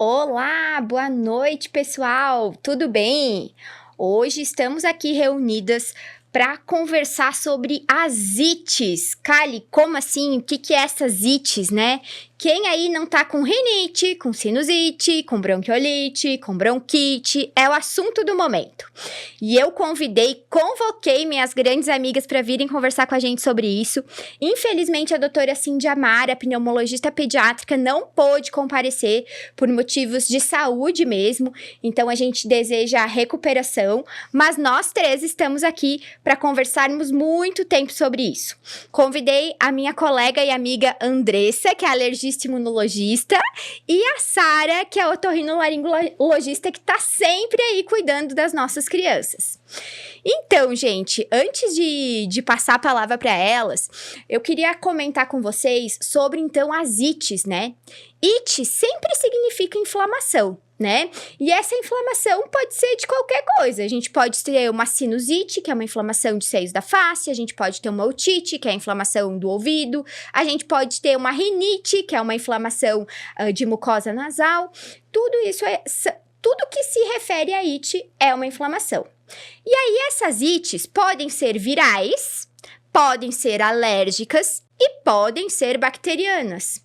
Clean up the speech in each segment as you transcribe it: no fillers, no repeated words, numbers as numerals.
Olá, boa noite, pessoal. Tudo bem? Hoje estamos aqui reunidas para conversar sobre as ites. Kali, como assim? O que é essas ites, né? Quem aí não tá com rinite, com sinusite, com bronquiolite, com bronquite, é o assunto do momento. E eu convoquei minhas grandes amigas para virem conversar com a gente sobre isso. Infelizmente, a doutora Cindy Amara, pneumologista pediátrica, não pôde comparecer por motivos de saúde mesmo. Então, a gente deseja a recuperação, mas nós três estamos aqui para conversarmos muito tempo sobre isso. Convidei a minha colega e amiga Andressa, que é alergista imunologista, e a Sara, que é otorrinolaringologista, que está sempre aí cuidando das nossas crianças. Então, gente, antes de passar a palavra para elas, eu queria comentar com vocês sobre, então, as ites, né? Ite sempre significa inflamação, né? E essa inflamação pode ser de qualquer coisa. A gente pode ter uma sinusite, que é uma inflamação de seios da face, a gente pode ter uma otite, que é a inflamação do ouvido, a gente pode ter uma rinite, que é uma inflamação de mucosa nasal. Tudo que se refere a ite é uma inflamação. E aí, essas ites podem ser virais, podem ser alérgicas e podem ser bacterianas.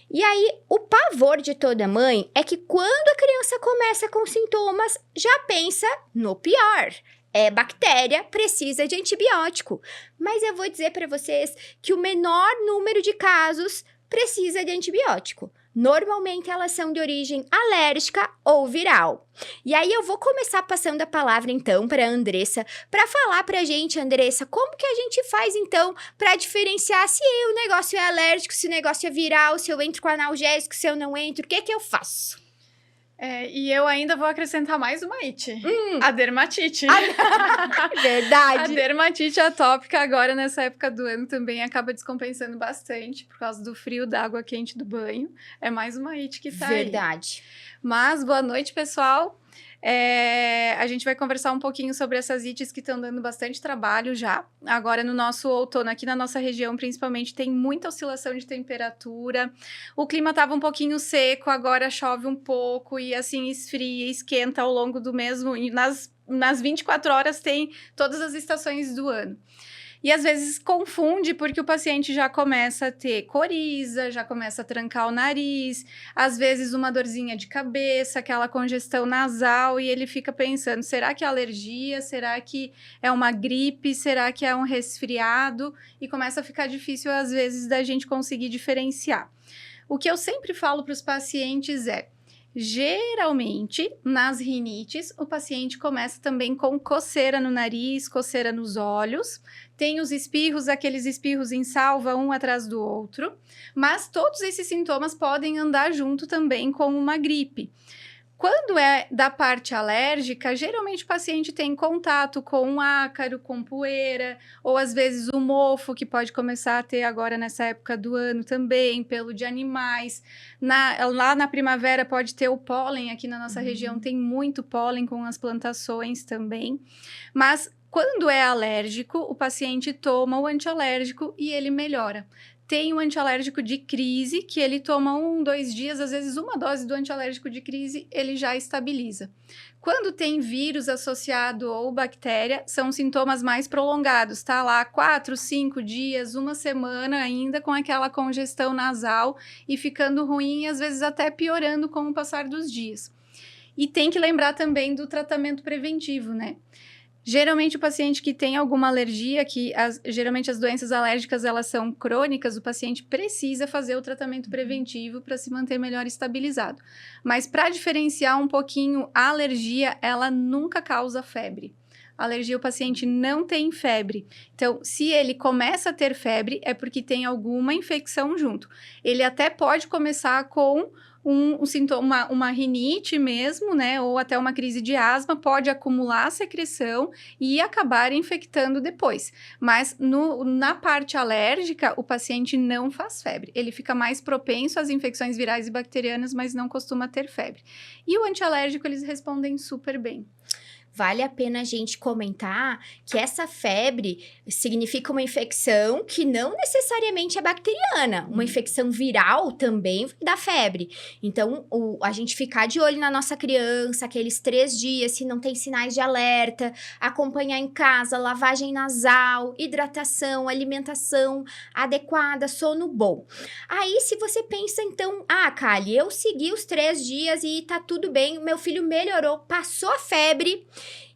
E aí, o pavor de toda mãe é que quando a criança começa com sintomas, já pensa no pior. É bactéria, precisa de antibiótico. Mas eu vou dizer para vocês que o menor número de casos precisa de antibiótico. Normalmente, elas são de origem alérgica ou viral. E aí, eu vou começar passando a palavra, então, para a Andressa, para falar para a gente, Andressa, como que a gente faz, então, para diferenciar se o negócio é alérgico, se o negócio é viral, se eu entro com analgésico, se eu não entro, o que eu faço? E eu ainda vou acrescentar mais uma ite. A dermatite. Verdade. A dermatite atópica agora, nessa época do ano, também acaba descompensando bastante por causa do frio da água quente do banho. É mais uma ite que tá Verdade. aí. Mas, boa noite, pessoal. A gente vai conversar um pouquinho sobre essas ites que estão dando bastante trabalho já. Agora, no nosso outono, aqui na nossa região, principalmente, tem muita oscilação de temperatura. O clima estava um pouquinho seco, agora chove um pouco e, assim, esfria, esquenta ao longo do mesmo... Nas 24 horas tem todas as estações do ano. E às vezes confunde porque o paciente já começa a ter coriza, já começa a trancar o nariz, às vezes uma dorzinha de cabeça, aquela congestão nasal, e ele fica pensando, será que é alergia? Será que é uma gripe? Será que é um resfriado? E começa a ficar difícil às vezes da gente conseguir diferenciar. O que eu sempre falo para os pacientes é, geralmente, nas rinites, o paciente começa também com coceira no nariz, coceira nos olhos. Tem os espirros, aqueles espirros em salva, um atrás do outro. Mas todos esses sintomas podem andar junto também com uma gripe. Quando é da parte alérgica, geralmente o paciente tem contato com ácaro, com poeira, ou às vezes o mofo, que pode começar a ter agora nessa época do ano também, pelo de animais. Lá na primavera pode ter o pólen, aqui na nossa região tem muito pólen com as plantações também. Mas quando é alérgico, o paciente toma o antialérgico e ele melhora. Tem um antialérgico de crise, que ele toma 2 dias, às vezes uma dose do antialérgico de crise, ele já estabiliza. Quando tem vírus associado ou bactéria, são sintomas mais prolongados, tá? Lá 4, 5 dias, uma semana ainda com aquela congestão nasal e ficando ruim e às vezes até piorando com o passar dos dias. E tem que lembrar também do tratamento preventivo, né? Geralmente o paciente que tem alguma alergia, geralmente as doenças alérgicas elas são crônicas, o paciente precisa fazer o tratamento preventivo para se manter melhor estabilizado. Mas para diferenciar um pouquinho, a alergia, ela nunca causa febre. A alergia, o paciente não tem febre. Então, se ele começa a ter febre, é porque tem alguma infecção junto. Ele até pode começar com um sintoma, uma rinite mesmo, né? Ou até uma crise de asma, pode acumular secreção e acabar infectando depois. Mas na parte alérgica, o paciente não faz febre. Ele fica mais propenso às infecções virais e bacterianas, mas não costuma ter febre. E o antialérgico, eles respondem super bem. vale a pena a gente comentar que essa febre significa uma infecção que não necessariamente é bacteriana. Uma infecção viral também dá febre. Então, a gente ficar de olho na nossa criança, aqueles 3 dias, se não tem sinais de alerta, acompanhar em casa, lavagem nasal, hidratação, alimentação adequada, sono bom. Aí, se você pensa, então, Kali, eu segui os 3 dias e tá tudo bem, meu filho melhorou, passou a febre,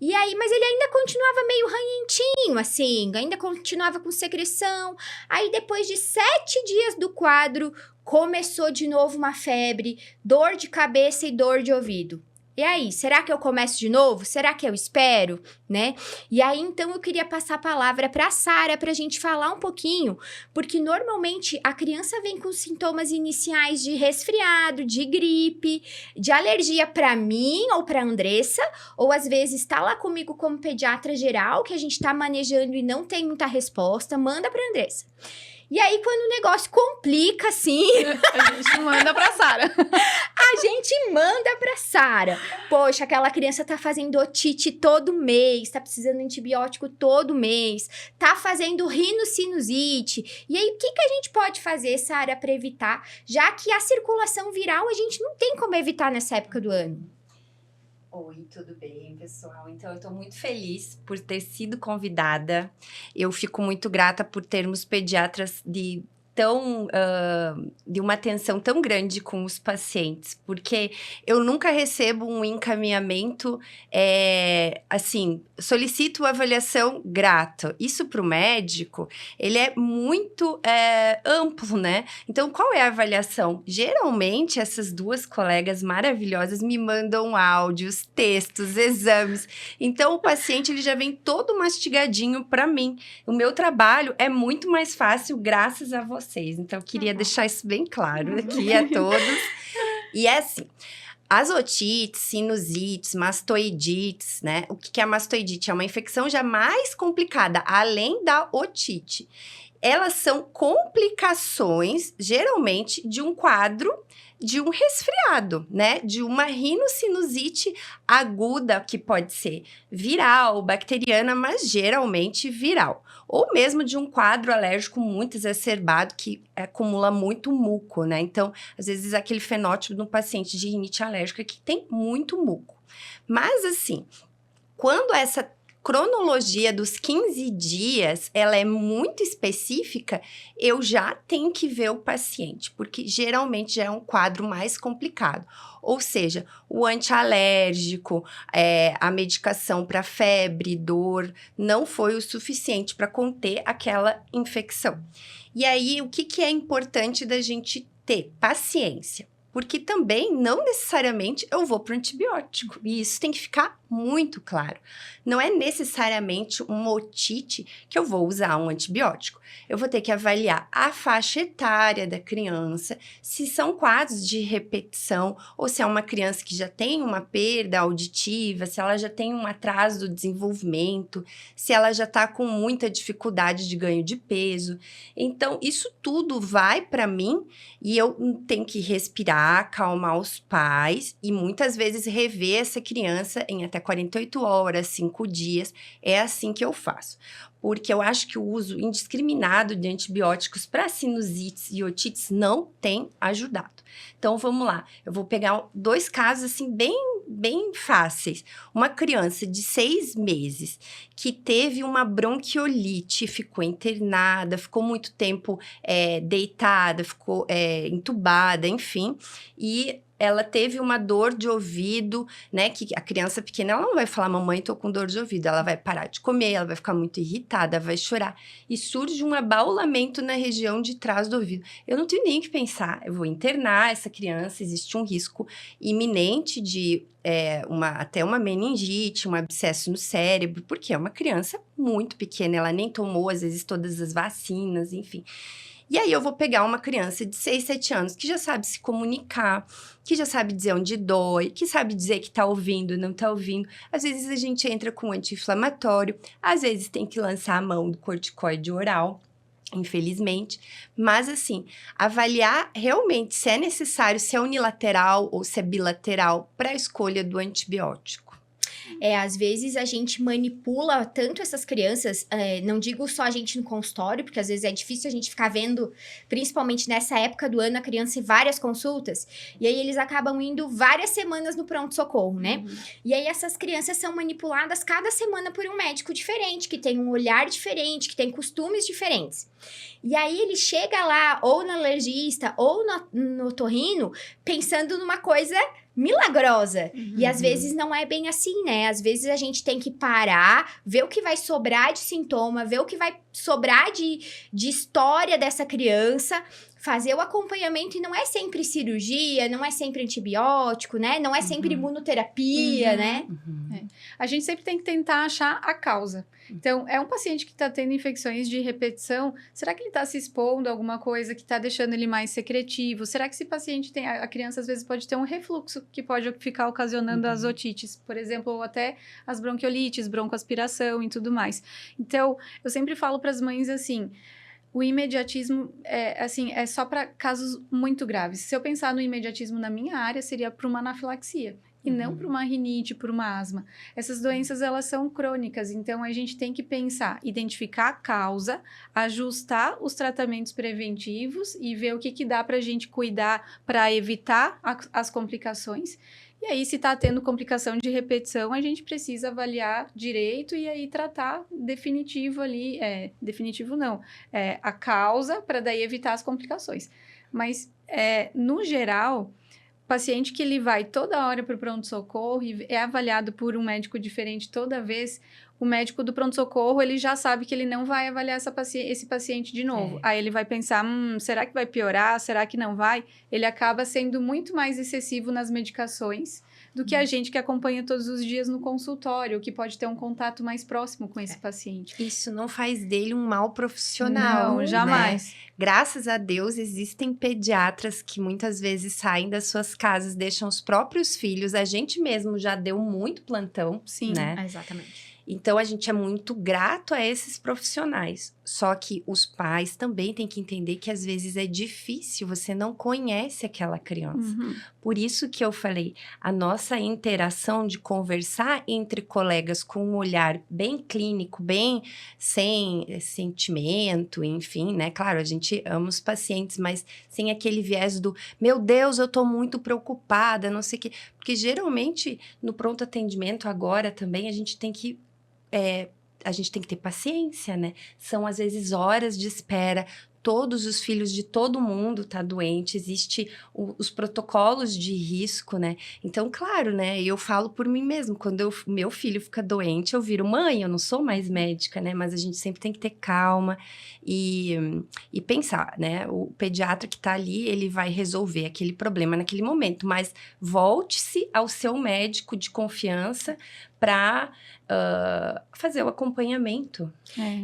e aí, mas ele ainda continuava meio ranhentinho, assim, ainda continuava com secreção. Aí, depois de 7 dias do quadro, começou de novo uma febre, dor de cabeça e dor de ouvido. E aí, será que eu começo de novo? Será que eu espero, né? E aí, então, eu queria passar a palavra para a Sara para a gente falar um pouquinho, porque normalmente a criança vem com sintomas iniciais de resfriado, de gripe, de alergia para mim ou para a Andressa, ou às vezes está lá comigo como pediatra geral, que a gente está manejando e não tem muita resposta, manda para a Andressa. E aí, quando o negócio complica, assim... A gente manda pra Sara. A gente manda pra Sara. Poxa, aquela criança tá fazendo otite todo mês, tá precisando de antibiótico todo mês, tá fazendo rinocinusite. E aí, o que a gente pode fazer, Sara, pra evitar? Já que a circulação viral a gente não tem como evitar nessa época do ano. Oi, tudo bem, pessoal? Então, eu estou muito feliz por ter sido convidada. Eu fico muito grata por termos pediatras de uma atenção tão grande com os pacientes, porque eu nunca recebo um encaminhamento, assim, solicito avaliação grata. Isso para o médico, ele é muito amplo, né? Então, qual é a avaliação? Geralmente, essas 2 colegas maravilhosas me mandam áudios, textos, exames. Então, o paciente ele já vem todo mastigadinho para mim. O meu trabalho é muito mais fácil graças a vocês. Então, eu queria deixar isso bem claro aqui a todos. E é assim, as otites, sinusites, mastoidites, né? O que é a mastoidite? É uma infecção já mais complicada, além da otite. Elas são complicações, geralmente, de um quadro de um resfriado, né? De uma rinocinusite aguda, que pode ser viral, bacteriana, mas geralmente viral. Ou mesmo de um quadro alérgico muito exacerbado, que acumula muito muco, né? Então, às vezes, aquele fenótipo de um paciente de rinite alérgica que tem muito muco. Mas, assim, quando essa cronologia dos 15 dias, ela é muito específica, eu já tenho que ver o paciente, porque geralmente já é um quadro mais complicado. Ou seja, o antialérgico, a medicação para febre, dor, não foi o suficiente para conter aquela infecção. E aí, o que é importante da gente ter? Paciência. Porque também, não necessariamente, eu vou para o antibiótico. E isso tem que ficar muito claro. Não é necessariamente uma otite que eu vou usar um antibiótico. Eu vou ter que avaliar a faixa etária da criança, se são quadros de repetição, ou se é uma criança que já tem uma perda auditiva, se ela já tem um atraso do desenvolvimento, se ela já está com muita dificuldade de ganho de peso. Então, isso tudo vai para mim e eu tenho que respirar, acalmar os pais e muitas vezes rever essa criança em até 48 horas, 5 dias. É assim que eu faço. Porque eu acho que o uso indiscriminado de antibióticos para sinusites e otites não tem ajudado. Então, vamos lá. Eu vou pegar 2 casos, assim, bem fáceis. Uma criança de 6 meses que teve uma bronquiolite, ficou internada, ficou muito tempo deitada, ficou entubada, enfim. E ela teve uma dor de ouvido, né? Que a criança pequena, ela não vai falar, mamãe, tô com dor de ouvido. Ela vai parar de comer, ela vai ficar muito irritada, vai chorar. E surge um abaulamento na região de trás do ouvido. Eu não tenho nem o que pensar. Eu vou internar essa criança, existe um risco iminente de até uma meningite, um abscesso no cérebro, porque é uma criança muito pequena, ela nem tomou, às vezes, todas as vacinas, enfim. E aí, eu vou pegar uma criança de 6, 7 anos que já sabe se comunicar, que já sabe dizer onde dói, que sabe dizer que tá ouvindo, não tá ouvindo. Às vezes, a gente entra com anti-inflamatório, às vezes tem que lançar a mão do corticoide oral, infelizmente. Mas, assim, avaliar realmente se é necessário, se é unilateral ou se é bilateral para a escolha do antibiótico. Às vezes a gente manipula tanto essas crianças, não digo só a gente no consultório, porque às vezes é difícil a gente ficar vendo, principalmente nessa época do ano, a criança em várias consultas, e aí eles acabam indo várias semanas no pronto-socorro, né? E aí essas crianças são manipuladas cada semana por um médico diferente, que tem um olhar diferente, que tem costumes diferentes. E aí ele chega lá, ou no alergista, ou no otorrino, pensando numa coisa milagrosa. E às vezes não é bem assim, né? Às vezes a gente tem que parar, ver o que vai sobrar de sintoma, ver o que vai sobrar de história dessa criança, fazer o acompanhamento, e não é sempre cirurgia, não é sempre antibiótico, né? Não é sempre imunoterapia, né? A gente sempre tem que tentar achar a causa. Então, é um paciente que está tendo infecções de repetição, será que ele está se expondo a alguma coisa que está deixando ele mais secretivo? Será que esse paciente tem... A criança, às vezes, pode ter um refluxo que pode ficar ocasionando as otites, por exemplo, ou até as bronquiolites, broncoaspiração e tudo mais. Então, eu sempre falo para as mães assim... O imediatismo é só para casos muito graves. Se eu pensar no imediatismo na minha área, seria para uma anafilaxia. E não para uma rinite, para uma asma. Essas doenças, elas são crônicas. Então, a gente tem que pensar, identificar a causa, ajustar os tratamentos preventivos e ver o que dá para a gente cuidar para evitar as complicações. E aí, se está tendo complicação de repetição, a gente precisa avaliar direito e aí tratar definitivo ali. Definitivo não. A causa para daí evitar as complicações. Mas, no geral... paciente que ele vai toda hora para o pronto-socorro e é avaliado por um médico diferente toda vez, o médico do pronto-socorro, ele já sabe que ele não vai avaliar esse paciente de novo. Aí ele vai pensar, será que vai piorar? Será que não vai? Ele acaba sendo muito mais excessivo nas medicações do que a gente que acompanha todos os dias no consultório, que pode ter um contato mais próximo com esse paciente. Isso não faz dele um mau profissional. Não, jamais. Né? Graças a Deus, existem pediatras que muitas vezes saem das suas casas, deixam os próprios filhos. A gente mesmo já deu muito plantão, Sim, né? Exatamente. Então, a gente é muito grato a esses profissionais. Só que os pais também têm que entender que, às vezes, é difícil, você não conhece aquela criança. Por isso que eu falei, a nossa interação de conversar entre colegas com um olhar bem clínico, bem sem sentimento, enfim, né? Claro, a gente ama os pacientes, mas sem aquele viés do, meu Deus, eu tô muito preocupada, não sei o quê. Porque, geralmente, no pronto atendimento agora também, a gente tem que ter paciência, né? São, às vezes, horas de espera. Todos os filhos de todo mundo tá doente. Existe os protocolos de risco, né? Então, claro, né? Eu falo por mim mesmo. Quando meu filho fica doente, eu viro mãe. Eu não sou mais médica, né? Mas a gente sempre tem que ter calma e pensar, né? O pediatra que tá ali, ele vai resolver aquele problema naquele momento. Mas volte-se ao seu médico de confiança para fazer o acompanhamento.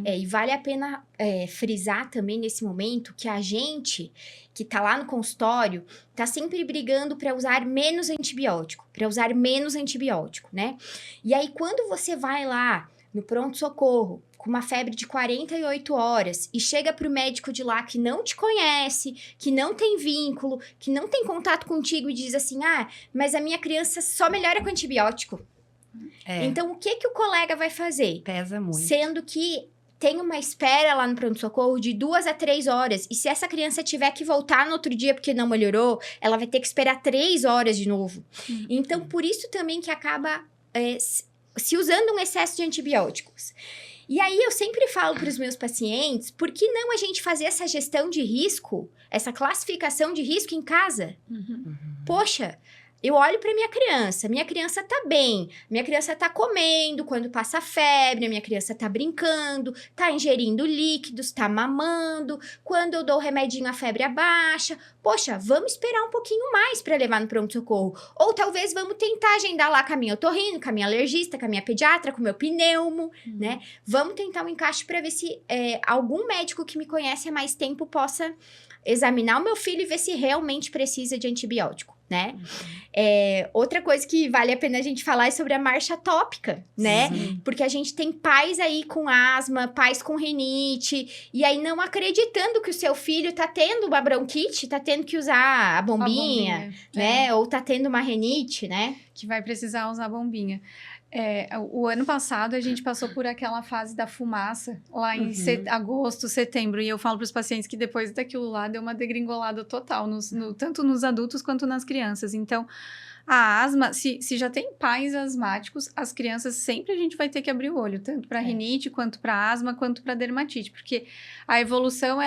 E vale a pena frisar também nesse momento que a gente que tá lá no consultório tá sempre brigando para usar menos antibiótico, né? E aí, quando você vai lá no pronto-socorro com uma febre de 48 horas e chega pro médico de lá que não te conhece, que não tem vínculo, que não tem contato contigo e diz assim, mas a minha criança só melhora com antibiótico. Então, o que o colega vai fazer? Pesa muito. Sendo que tem uma espera lá no pronto-socorro de 2 a 3 horas. E se essa criança tiver que voltar no outro dia porque não melhorou, ela vai ter que esperar 3 horas de novo. Então, por isso também que acaba se usando um excesso de antibióticos. E aí, eu sempre falo para os meus pacientes, por que não a gente fazer essa gestão de risco, essa classificação de risco em casa? Poxa... Eu olho para minha criança tá bem, minha criança tá comendo quando passa febre, minha criança tá brincando, tá ingerindo líquidos, tá mamando, quando eu dou o remedinho a febre abaixa. Poxa, vamos esperar um pouquinho mais para levar no pronto-socorro. Ou talvez vamos tentar agendar lá com a minha otorrino, com a minha alergista, com a minha pediatra, com o meu pneumo, né? Vamos tentar um encaixe para ver se algum médico que me conhece há mais tempo possa examinar o meu filho e ver se realmente precisa de antibiótico, né? Outra coisa que vale a pena a gente falar é sobre a marcha tópica, né? Porque a gente tem pais aí com asma, pais com rinite, e aí não acreditando que o seu filho tá tendo uma bronquite, tá tendo que usar a bombinha, né? Ou tá tendo uma rinite, né? Que vai precisar usar a bombinha. O ano passado a gente passou por aquela fase da fumaça, lá em agosto, setembro, e eu falo para os pacientes que depois daquilo lá deu uma degringolada total, tanto nos adultos quanto nas crianças. Então, a asma, se já tem pais asmáticos, as crianças sempre a gente vai ter que abrir o olho, tanto para rinite, quanto para asma, quanto para dermatite, porque a evolução,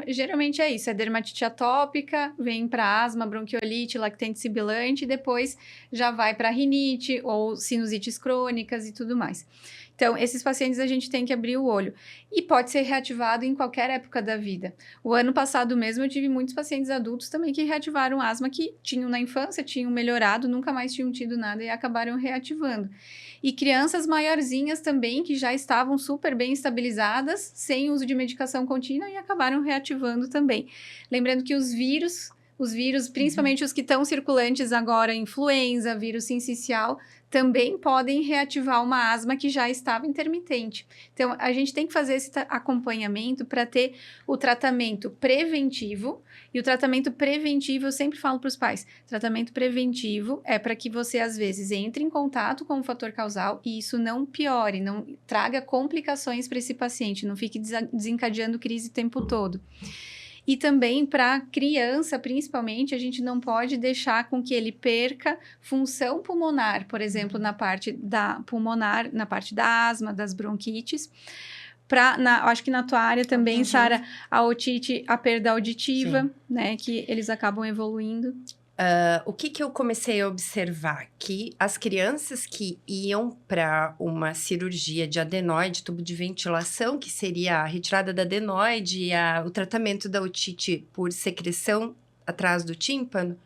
geralmente é isso, é dermatite atópica, vem para asma, bronquiolite, lactente sibilante, e depois já vai para rinite ou sinusites crônicas e tudo mais. Então, esses pacientes a gente tem que abrir o olho. E pode ser reativado em qualquer época da vida. O ano passado mesmo eu tive muitos pacientes adultos também que reativaram asma, que tinham na infância, tinham melhorado, nunca mais tinham tido nada e acabaram reativando. E crianças maiorzinhas também, que já estavam super bem estabilizadas, sem uso de medicação contínua e acabaram reativando também. Lembrando que os vírus, principalmente os que estão circulantes agora, influenza, vírus sincicial, também podem reativar uma asma que já estava intermitente. Então, a gente tem que fazer esse acompanhamento para ter o tratamento preventivo. E o tratamento preventivo, eu sempre falo para os pais, tratamento preventivo é para que você, às vezes, entre em contato com o fator causal e isso não piore, não traga complicações para esse paciente, não fique desencadeando crise o tempo todo. E também para criança, principalmente, a gente não pode deixar com que ele perca função pulmonar, por exemplo, na parte da pulmonar, na parte da asma, das bronquites. Acho que na tua área também, Sara, a otite, a perda auditiva, né, que eles acabam evoluindo. O que eu comecei a observar? Que as crianças que iam para uma cirurgia de adenoide, tubo de ventilação, que seria a retirada da adenoide e o tratamento da otite por secreção atrás do tímpano,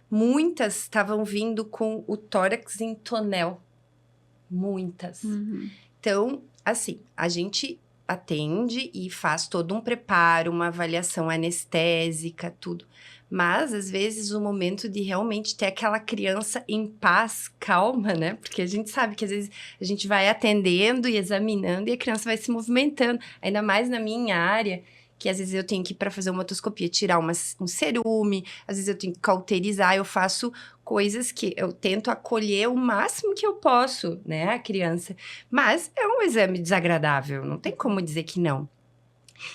muitas estavam vindo com o tórax em tonel. Muitas. Então, assim, a gente atende e faz todo um preparo, uma avaliação anestésica, tudo. Mas, às vezes, o momento de realmente ter aquela criança em paz, calma, né? Porque a gente sabe que, às vezes, a gente vai atendendo e examinando e a criança vai se movimentando. Ainda mais na minha área, que às vezes eu tenho que ir para fazer uma otoscopia, tirar um cerume, às vezes eu tenho que cauterizar, eu faço coisas que eu tento acolher o máximo que eu posso, né, a criança. Mas é um exame desagradável, não tem como dizer que não.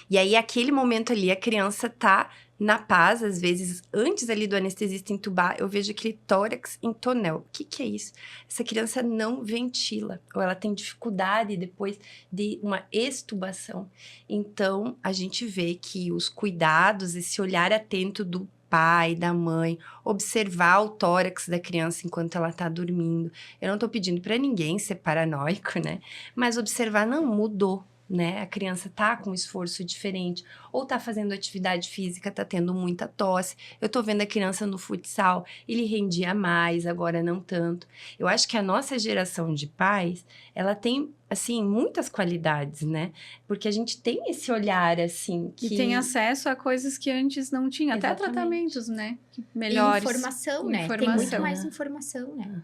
E aí, aquele momento ali, a criança tá na paz, às vezes, antes ali do anestesista entubar, eu vejo aquele tórax em tonel. O que é isso? Essa criança não ventila, ou ela tem dificuldade depois de uma extubação. Então, a gente vê que os cuidados, esse olhar atento do pai, da mãe, observar o tórax da criança enquanto ela tá dormindo. Eu não tô pedindo para ninguém ser paranoico, né? Mas observar, não, mudou. Né? A criança tá com um esforço diferente, ou tá fazendo atividade física, tá tendo muita tosse. Eu tô vendo a criança no futsal, ele rendia mais, agora não tanto. Eu acho que a nossa geração de pais, ela tem, assim, muitas qualidades, né? Porque a gente tem esse olhar, assim, que... E tem acesso a coisas que antes não tinha, até tratamentos, né? Melhores. E informação, né? Tem muito mais informação, né?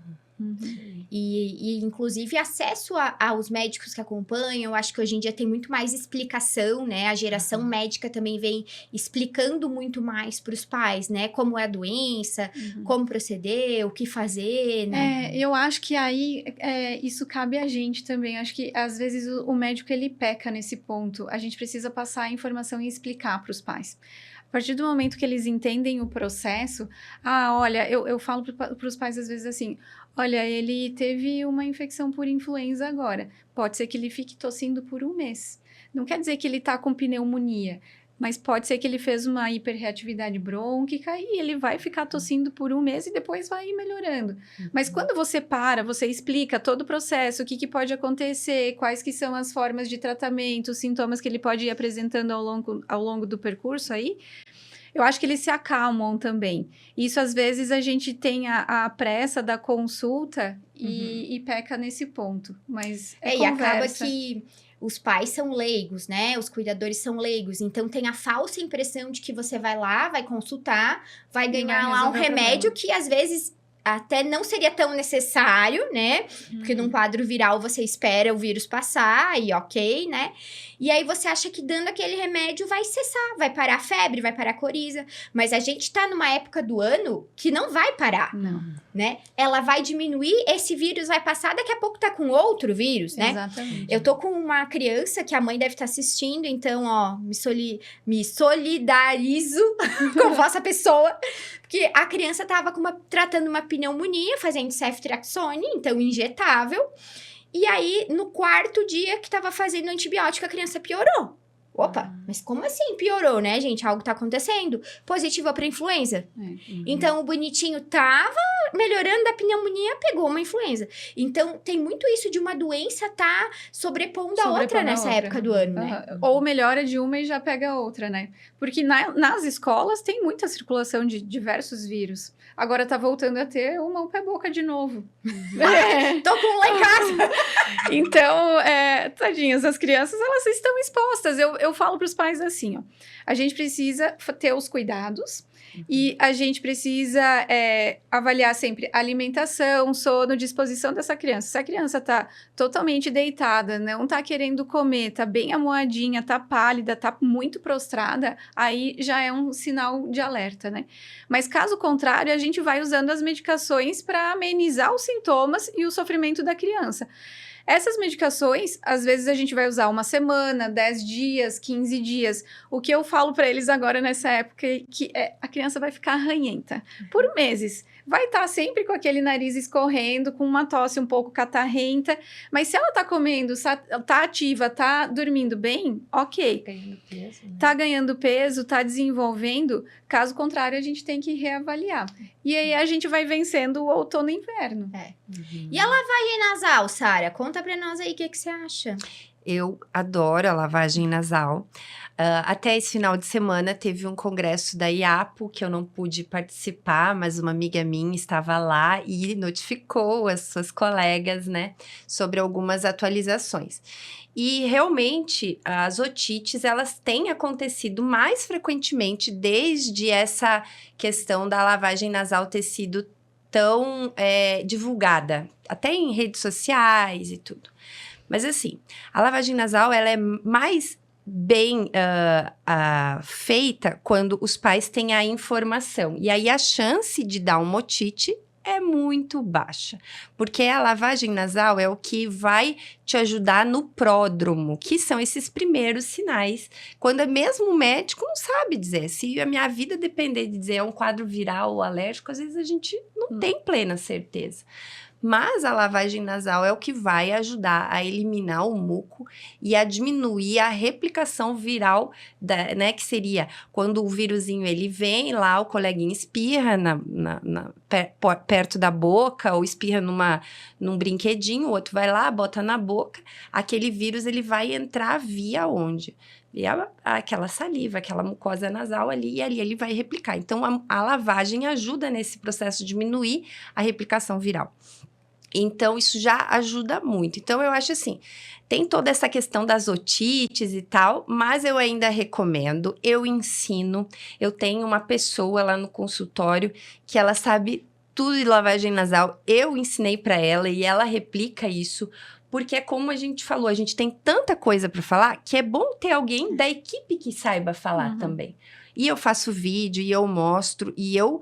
E inclusive, acesso aos médicos que acompanham. Eu acho que hoje em dia tem muito mais explicação, né? A geração médica também vem explicando muito mais para os pais, né? Como é a doença, como proceder, o que fazer, né? Eu acho que aí isso cabe a gente também. Acho que, às vezes, o médico, ele peca nesse ponto. A gente precisa passar a informação e explicar para os pais. A partir do momento que eles entendem o processo, olha, eu falo para os pais às vezes assim, olha, ele teve uma infecção por influenza agora, pode ser que ele fique tossindo por 1 mês. Não quer dizer que ele está com pneumonia, mas pode ser que ele fez uma hiperreatividade brônquica e ele vai ficar tossindo por 1 mês e depois vai ir melhorando. Mas quando você você explica todo o processo, o que pode acontecer, quais que são as formas de tratamento, os sintomas que ele pode ir apresentando ao longo do percurso aí, eu acho que eles se acalmam também. Isso, às vezes, a gente tem a pressa da consulta e peca nesse ponto, mas e acaba que os pais são leigos, né? Os cuidadores são leigos. Então, tem a falsa impressão de que você vai lá, vai consultar, vai ganhar lá um remédio que, às vezes, até não seria tão necessário, né? Porque num quadro viral você espera o vírus passar e ok, né? E aí você acha que dando aquele remédio vai cessar, vai parar a febre, vai parar a coriza. Mas a gente tá numa época do ano que não vai parar, Não. né? Ela vai diminuir, esse vírus vai passar, daqui a pouco tá com outro vírus, né? Exatamente. Eu tô com uma criança que a mãe deve estar assistindo, então, ó, me solidarizo com vossa pessoa. Porque a criança tava tratando uma pneumonia, fazendo ceftriaxone, então injetável. E aí, no 4º dia que tava fazendo antibiótico, a criança piorou. Opa, mas como assim piorou, né, gente? Algo tá acontecendo. Positiva pra influenza. Então, o bonitinho tava melhorando da pneumonia, pegou uma influenza. Então, tem muito isso de uma doença tá sobrepondo a outra nessa época do ano, né? Ou melhora de uma e já pega a outra, né? Porque nas escolas tem muita circulação de diversos vírus. Agora tá voltando a ter uma o pé-boca de novo. Tô com um lá em casa. Então, tadinhas, as crianças, elas estão expostas. Eu falo para os pais assim, ó. A gente precisa ter os cuidados e a gente precisa avaliar sempre alimentação, sono, disposição dessa criança. Se a criança tá totalmente deitada, não tá querendo comer, tá bem amuadinha, tá pálida, tá muito prostrada, aí já é um sinal de alerta, né? Mas caso contrário, a gente vai usando as medicações para amenizar os sintomas e o sofrimento da criança. Essas medicações, às vezes a gente vai usar 1 semana, 10 dias, 15 dias. O que eu falo para eles agora nessa época é que a criança vai ficar ranhenta por meses. Vai estar sempre com aquele nariz escorrendo, com uma tosse um pouco catarrenta. Mas se ela tá comendo, tá ativa, tá dormindo bem, ok. Ganhando peso, né? Tá ganhando peso, tá desenvolvendo. Caso contrário, a gente tem que reavaliar. E aí a gente vai vencendo o outono e inverno. E a lavagem nasal, Sara? Conta pra nós aí o que você acha. Eu adoro a lavagem nasal. Até esse final de semana teve um congresso da IAPO que eu não pude participar, mas uma amiga minha estava lá e notificou as suas colegas, né, sobre algumas atualizações. E realmente as otites, elas têm acontecido mais frequentemente desde essa questão da lavagem nasal ter sido tão divulgada, até em redes sociais e tudo. Mas assim, a lavagem nasal, ela é mais bem feita quando os pais têm a informação. E aí a chance de dar uma otite é muito baixa, porque a lavagem nasal é o que vai te ajudar no pródromo, que são esses primeiros sinais, quando mesmo o médico não sabe dizer. Se a minha vida depender de dizer é um quadro viral ou alérgico, às vezes a gente não tem plena certeza. Mas a lavagem nasal é o que vai ajudar a eliminar o muco e a diminuir a replicação viral, né? Que seria quando o vírusinho ele vem lá, o coleguinha espirra perto da boca ou espirra num brinquedinho, o outro vai lá, bota na boca. Aquele vírus ele vai entrar via onde? Via aquela saliva, aquela mucosa nasal ali, e ali ele vai replicar. Então, a lavagem ajuda nesse processo de diminuir a replicação viral. Então, isso já ajuda muito. Então, eu acho assim, tem toda essa questão das otites e tal, mas eu ainda recomendo, eu ensino. Eu tenho uma pessoa lá no consultório que ela sabe tudo de lavagem nasal. Eu ensinei para ela e ela replica isso, porque é como a gente falou, a gente tem tanta coisa para falar que é bom ter alguém da equipe que saiba falar também. E eu faço vídeo, e eu mostro, e eu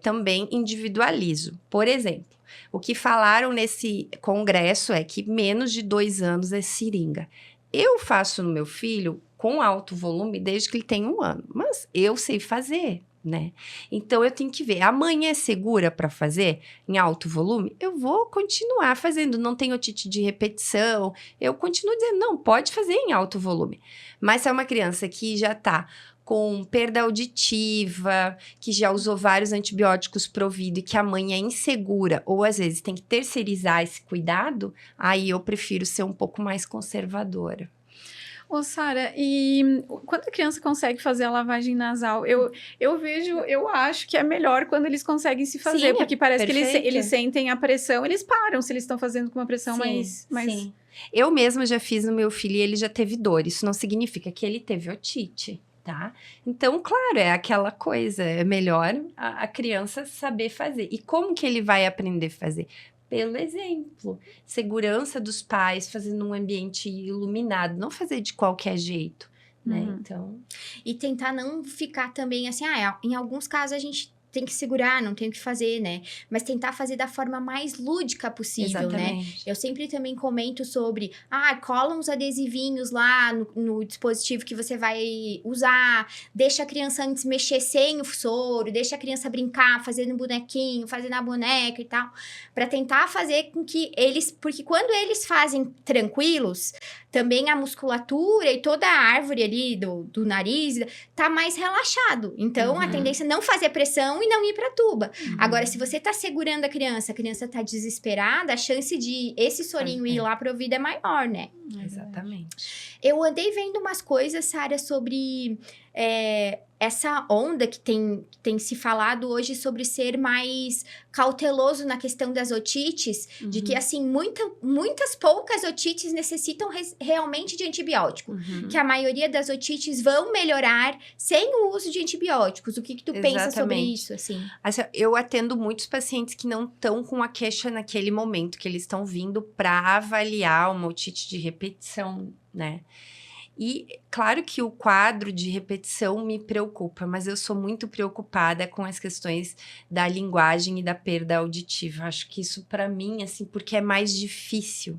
também individualizo. Por exemplo, o que falaram nesse congresso é que menos de 2 anos é seringa. Eu faço no meu filho com alto volume desde que ele tem 1 ano, mas eu sei fazer, né? Então, eu tenho que ver, a mãe é segura para fazer em alto volume? Eu vou continuar fazendo, não tem otite de repetição, eu continuo dizendo, não, pode fazer em alto volume. Mas se é uma criança que já tá com perda auditiva, que já usou vários antibióticos pro ouvido e que a mãe é insegura, ou às vezes tem que terceirizar esse cuidado, aí eu prefiro ser um pouco mais conservadora. Ô, Sara, e quando a criança consegue fazer a lavagem nasal, eu vejo, eu acho que é melhor quando eles conseguem se fazer, Sim, porque parece que perfeito. eles sentem a pressão, eles param se eles estão fazendo com uma pressão mais... Sim. Eu mesma já fiz no meu filho e ele já teve dor. Isso não significa que ele teve otite, tá? Então, claro, é aquela coisa, é melhor a criança saber fazer. E como que ele vai aprender a fazer? Pelo exemplo. Segurança dos pais, fazendo um ambiente iluminado, não fazer de qualquer jeito, né? Então... E tentar não ficar também assim, em alguns casos a gente tem que segurar, não tem o que fazer, né? Mas tentar fazer da forma mais lúdica possível, Exatamente. né? Eu sempre também comento sobre, cola uns adesivinhos lá no dispositivo que você vai usar, deixa a criança antes mexer sem o soro, deixa a criança brincar, fazendo bonequinho, fazendo a boneca e tal, para tentar fazer com que eles, porque quando eles fazem tranquilos, também a musculatura e toda a árvore ali do nariz tá mais relaxado. Então, a tendência é não fazer pressão e não ir pra tuba. Agora, se você tá segurando a criança tá desesperada, a chance de esse sorinho ir lá pro ouvido é maior, né? Exatamente. Eu andei vendo umas coisas, Sara, sobre essa onda que tem se falado hoje sobre ser mais cauteloso na questão das otites, de que, assim, muitas poucas otites necessitam realmente de antibiótico. Que a maioria das otites vão melhorar sem o uso de antibióticos. O que tu pensa sobre isso, assim? Assim, eu atendo muitos pacientes que não estão com a queixa naquele momento, que eles estão vindo para avaliar uma otite de repetição, né? E claro que o quadro de repetição me preocupa, mas eu sou muito preocupada com as questões da linguagem e da perda auditiva. Acho que isso para mim, assim, porque é mais difícil.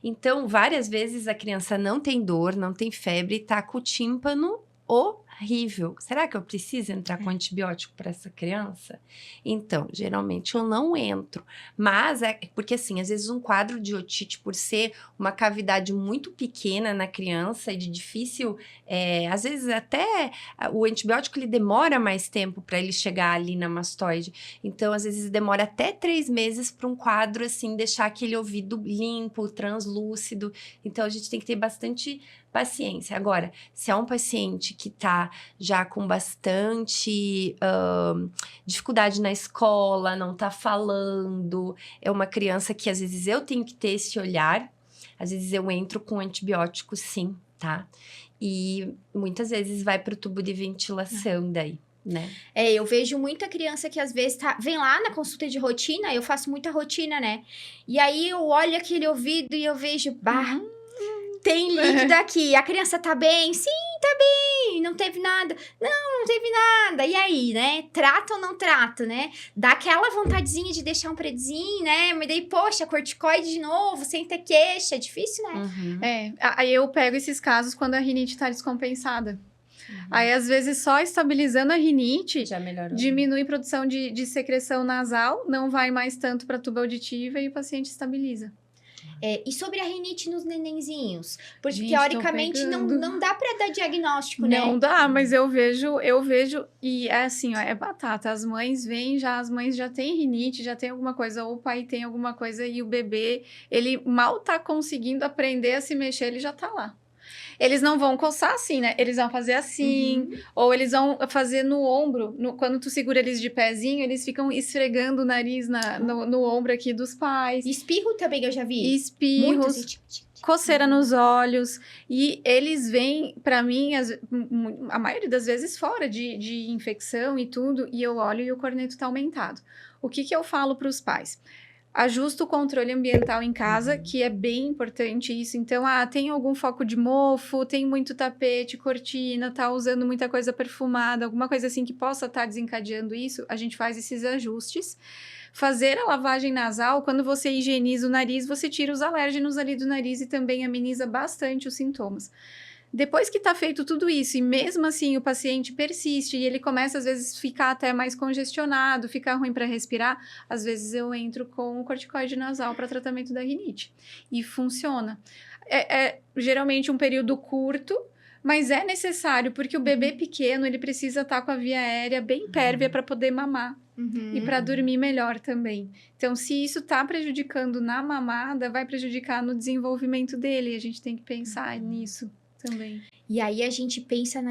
Então, várias vezes a criança não tem dor, não tem febre, tá com o tímpano horrível. Será que eu preciso entrar com antibiótico para essa criança? Então, geralmente eu não entro. Mas é porque, assim, às vezes um quadro de otite, por ser uma cavidade muito pequena na criança e de difícil, às vezes até o antibiótico ele demora mais tempo para ele chegar ali na mastoide. Então, às vezes demora até 3 meses para um quadro, assim, deixar aquele ouvido limpo, translúcido. Então, a gente tem que ter bastante paciência. Agora, se é um paciente que tá já com bastante dificuldade na escola, não tá falando, é uma criança que às vezes eu tenho que ter esse olhar, às vezes eu entro com antibiótico sim, tá? E muitas vezes vai pro tubo de ventilação daí, né? Eu vejo muita criança que às vezes vem lá na consulta de rotina, eu faço muita rotina, né? E aí eu olho aquele ouvido e eu vejo, tem líquido aqui, a criança tá bem? Sim, tá bem, não teve nada. Não teve nada. E aí, né? Trata ou não trata, né? Dá aquela vontadezinha de deixar um predzinho, né? Mas daí, poxa, corticoide de novo, sem ter queixa, é difícil, né? Aí eu pego esses casos quando a rinite tá descompensada. Aí, às vezes, só estabilizando a rinite, já melhorou. Diminui a produção de secreção nasal, não vai mais tanto para a tuba auditiva e o paciente estabiliza. E sobre a rinite nos nenenzinhos? Porque, Gente, teoricamente, não dá pra dar diagnóstico, né? Não dá, mas eu vejo, e é assim, ó, é batata. As mães já têm rinite, já tem alguma coisa, ou o pai tem alguma coisa, e o bebê, ele mal tá conseguindo aprender a se mexer, ele já tá lá. Eles não vão coçar assim, né? Eles vão fazer assim, ou eles vão fazer no ombro. Quando tu segura eles de pezinho, eles ficam esfregando o nariz no ombro aqui dos pais. Espirro também eu já vi. Espirros, muito, assim, coceira nos olhos. E eles vêm, pra mim, a maioria das vezes fora de infecção e tudo. E eu olho e o corneto tá aumentado. O que eu falo pros pais? Ajusta o controle ambiental em casa, que é bem importante isso. Então, tem algum foco de mofo, tem muito tapete, cortina, tá usando muita coisa perfumada, alguma coisa assim que possa estar desencadeando isso, a gente faz esses ajustes. Fazer a lavagem nasal, quando você higieniza o nariz, você tira os alérgenos ali do nariz e também ameniza bastante os sintomas. Depois que tá feito tudo isso, e mesmo assim o paciente persiste e ele começa às vezes ficar até mais congestionado, ficar ruim para respirar, às vezes eu entro com o corticoide nasal para tratamento da rinite. E funciona. É geralmente um período curto, mas é necessário, porque o bebê pequeno, ele precisa estar com a via aérea bem pérvia para poder mamar. E para dormir melhor também. Então, se isso está prejudicando na mamada, vai prejudicar no desenvolvimento dele. E a gente tem que pensar nisso também. E aí a gente pensa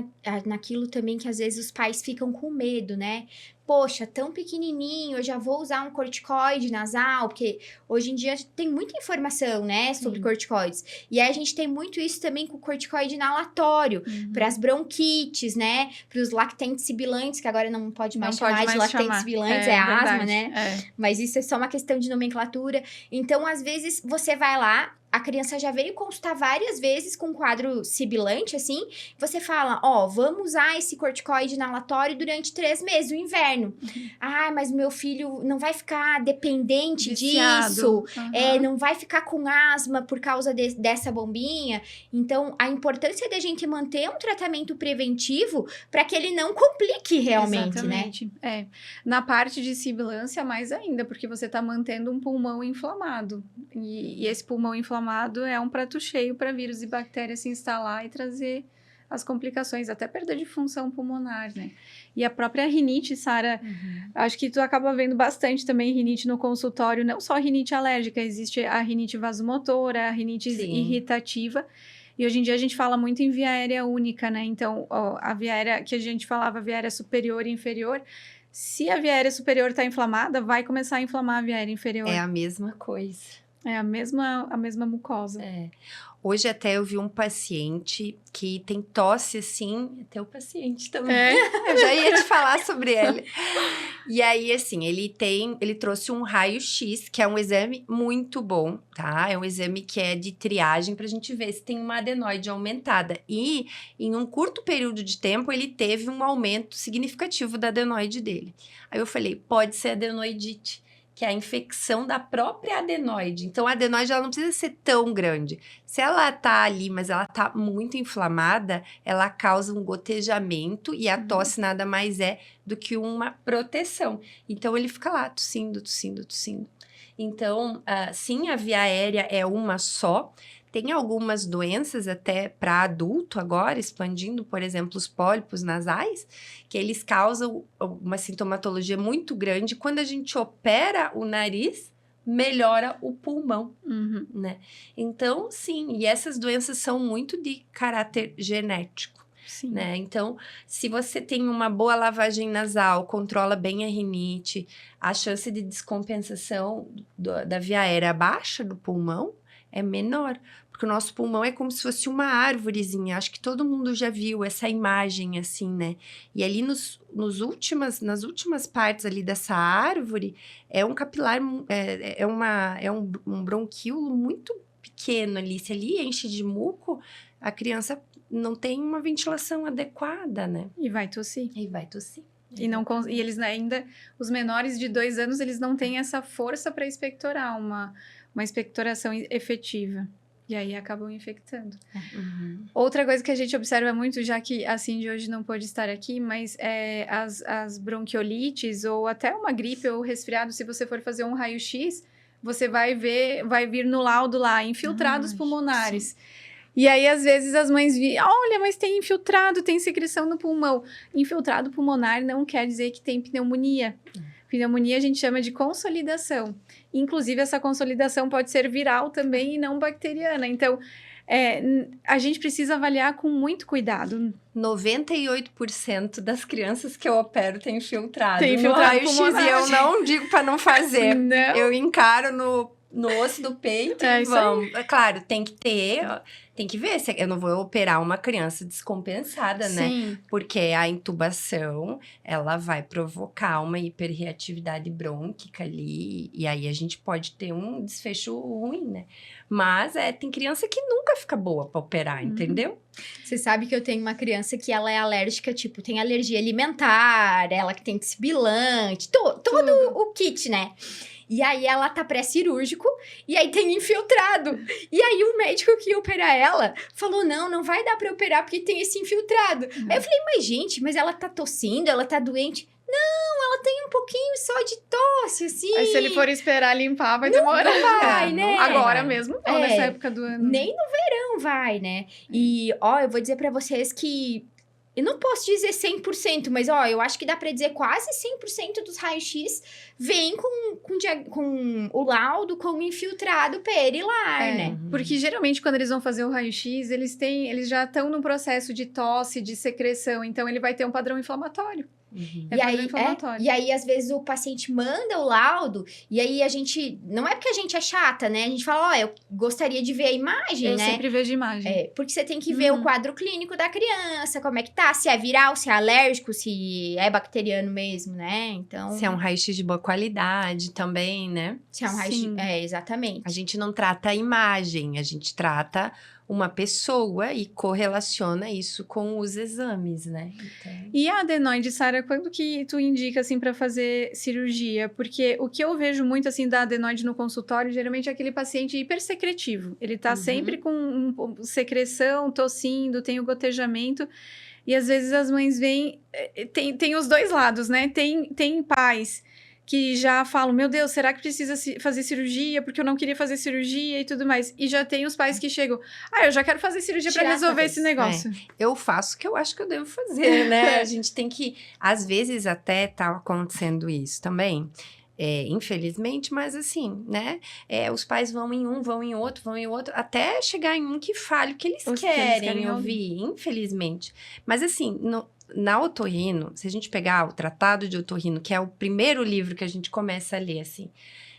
naquilo também que às vezes os pais ficam com medo, né? Poxa, tão pequenininho, eu já vou usar um corticoide nasal, porque hoje em dia tem muita informação, né, sobre corticoides. E aí a gente tem muito isso também com o corticoide inalatório, para as bronquites, né, para os lactentes sibilantes, que agora não pode mais chamar de lactentes sibilantes, é asma, né? Mas isso é só uma questão de nomenclatura. Então, às vezes, você vai lá, a criança já veio consultar várias vezes com um quadro sibilante, assim, você fala, ó, vamos usar esse corticoide inalatório durante 3 meses, o inverno. Ah, mas meu filho não vai ficar dependente disso, não vai ficar com asma por causa dessa bombinha. Então, a importância da gente manter um tratamento preventivo para que ele não complique realmente, exatamente, né? Na parte de sibilância, mais ainda, porque você está mantendo um pulmão inflamado. E esse pulmão inflamado é um prato cheio para vírus e bactérias se instalar e trazer as complicações, até perda de função pulmonar, né? E a própria rinite, Sara, acho que tu acaba vendo bastante também rinite no consultório, não só rinite alérgica, existe a rinite vasomotora, a rinite irritativa, e hoje em dia a gente fala muito em via aérea única, né? Então, a via aérea, que a gente falava, via aérea superior e inferior, se a via aérea superior está inflamada, vai começar a inflamar a via aérea inferior. É a mesma coisa. É a mesma mucosa. Hoje até eu vi um paciente que tem tosse, assim, até o paciente também. Eu já ia te falar sobre ele. E aí, assim, ele trouxe um raio-x, que é um exame muito bom, tá? É um exame que é de triagem pra gente ver se tem uma adenoide aumentada. E em um curto período de tempo, ele teve um aumento significativo da adenoide dele. Aí eu falei, pode ser adenoidite, que é a infecção da própria adenoide. Então, a adenoide ela não precisa ser tão grande. Se ela tá ali, mas ela tá muito inflamada, ela causa um gotejamento e a tosse nada mais é do que uma proteção. Então, ele fica lá tossindo. Então, sim, a via aérea é uma só. Tem algumas doenças até para adulto agora, expandindo, por exemplo, os pólipos nasais, que eles causam uma sintomatologia muito grande. Quando a gente opera o nariz, melhora o pulmão, né? Então, sim, e essas doenças são muito de caráter genético. Sim. Né? Então, se você tem uma boa lavagem nasal, controla bem a rinite, a chance de descompensação da via aérea baixa do pulmão é menor, porque o nosso pulmão é como se fosse uma árvorezinha. Acho que todo mundo já viu essa imagem assim, né? E ali nas últimas partes ali dessa árvore é um capilar, um bronquíolo muito pequeno ali. Se ali enche de muco, a criança não tem uma ventilação adequada, né? E vai tossir. E eles ainda, os menores de 2 anos, eles não têm essa força para expectorar uma expectoração efetiva. E aí acabam infectando. Outra coisa que a gente observa muito, já que a Cindy hoje não pôde estar aqui, mas as bronquiolites ou até uma gripe ou resfriado, se você for fazer um raio-x, você vai vir no laudo lá, infiltrados pulmonares. Sim. E aí, às vezes, as mães olha, mas tem infiltrado, tem secreção no pulmão. Infiltrado pulmonar não quer dizer que tem pneumonia. Pneumonia a gente chama de consolidação. Inclusive, essa consolidação pode ser viral também e não bacteriana. Então, a gente precisa avaliar com muito cuidado. 98% das crianças que eu opero tem infiltrado. Tem infiltrado pulmonar. E eu não digo para não fazer. Não. Eu encaro no osso do peito e vamos. É claro, tem que ver. Eu não vou operar uma criança descompensada, né? Sim. Porque a intubação, ela vai provocar uma hiperreatividade brônquica ali. E aí a gente pode ter um desfecho ruim, né? Mas tem criança que nunca fica boa para operar, entendeu? Você sabe que eu tenho uma criança que ela é alérgica, tipo, tem alergia alimentar, ela que tem sibilante, todo o kit, né? E aí ela tá pré-cirúrgico, e aí tem infiltrado. E aí o médico que ia operar ela falou, não vai dar pra operar porque tem esse infiltrado. Aí eu falei, mas gente, mas ela tá tossindo, ela tá doente? Não, ela tem um pouquinho só de tosse, assim. Aí se ele for esperar limpar, vai demorar. Não vai, né? Agora mesmo, não, nessa época do ano. Nem no verão vai, né? E, eu vou dizer pra vocês que eu não posso dizer 100%, mas ó, eu acho que dá pra dizer quase 100% dos raios-x vem com o laudo como infiltrado perilar, né? Porque geralmente quando eles vão fazer o raio-x, eles já estão no processo de tosse, de secreção, então ele vai ter um padrão inflamatório. E aí, às vezes, o paciente manda o laudo, e aí a gente... Não é porque a gente é chata, né? A gente fala, ó, eu gostaria de ver a imagem, Eu né? sempre vejo imagem. Porque você tem que ver o quadro clínico da criança, como é que tá, se é viral, se é alérgico, se é bacteriano mesmo, né? Então... Se é um raio-x de boa qualidade também, né? Se é um raio-x... exatamente. A gente não trata a imagem, a gente trata uma pessoa e correlaciona isso com os exames, né? Então... E a adenoide, Sara, quando que tu indica, assim, para fazer cirurgia? Porque o que eu vejo muito, assim, da adenoide no consultório, geralmente é aquele paciente hipersecretivo. Ele tá sempre com secreção, tossindo, tem o gotejamento. E às vezes as mães vêm... Tem os dois lados, né? Tem pais que já falam, meu Deus, será que precisa fazer cirurgia? Porque eu não queria fazer cirurgia e tudo mais. E já tem os pais que chegam, eu já quero fazer cirurgia para resolver esse negócio. Eu faço o que eu acho que eu devo fazer, né? A gente tem que, às vezes até tá acontecendo isso também, infelizmente, mas assim, né? Os pais vão em um, vão em outro, até chegar em um que fale o que eles querem ouvir, infelizmente. Mas assim, na otorrino, se a gente pegar o Tratado de Otorrino, que é o primeiro livro que a gente começa a ler, assim,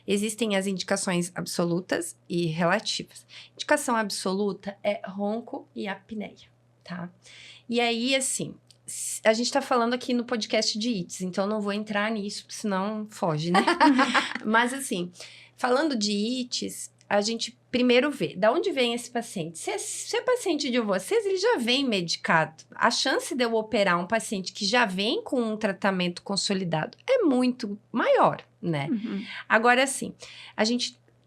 existem as indicações absolutas e relativas. Indicação absoluta é ronco e apneia, tá? E aí, assim, a gente tá falando aqui no podcast de ITS, então não vou entrar nisso, senão foge, né? Mas, assim, falando de ITS, a gente primeiro vê de onde vem esse paciente. Se é paciente de vocês, ele já vem medicado. A chance de eu operar um paciente que já vem com um tratamento consolidado é muito maior, né? Agora, assim,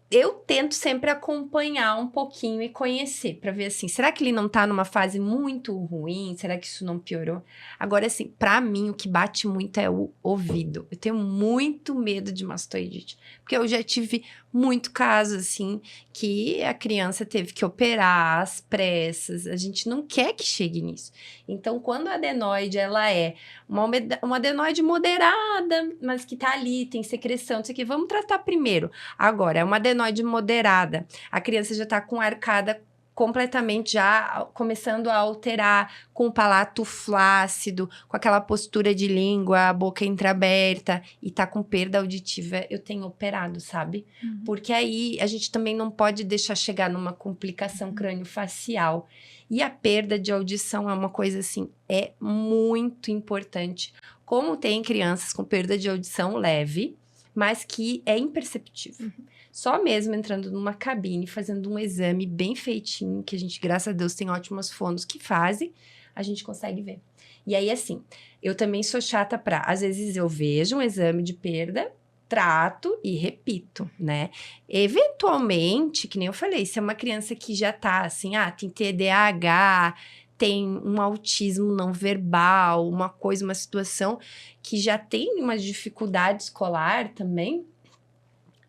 eu tento sempre acompanhar um pouquinho e conhecer, para ver assim, será que ele não tá numa fase muito ruim? Será que isso não piorou? Agora, assim, para mim, o que bate muito é o ouvido. Eu tenho muito medo de mastoidite, porque eu já tive muito caso, assim, que a criança teve que operar às pressas. A gente não quer que chegue nisso. Então, quando a adenoide, ela é uma adenoide moderada, mas que tá ali, tem secreção, não sei o que, vamos tratar primeiro. Agora, é uma adenoide moderada. A criança já tá com a arcada completamente já começando a alterar, com o palato flácido, com aquela postura de língua, a boca entreaberta, e tá com perda auditiva, eu tenho operado, sabe? Porque aí a gente também não pode deixar chegar numa complicação crâniofacial. E a perda de audição é uma coisa, assim, é muito importante. Como tem crianças com perda de audição leve, mas que é imperceptível. Só mesmo entrando numa cabine, fazendo um exame bem feitinho, que a gente, graças a Deus, tem ótimos fonos que fazem, a gente consegue ver. E aí, assim, eu também sou chata às vezes eu vejo um exame de perda, trato e repito, né? Eventualmente, que nem eu falei, se é uma criança que já tá assim, tem TDAH, tem um autismo não verbal, uma situação que já tem uma dificuldade escolar também,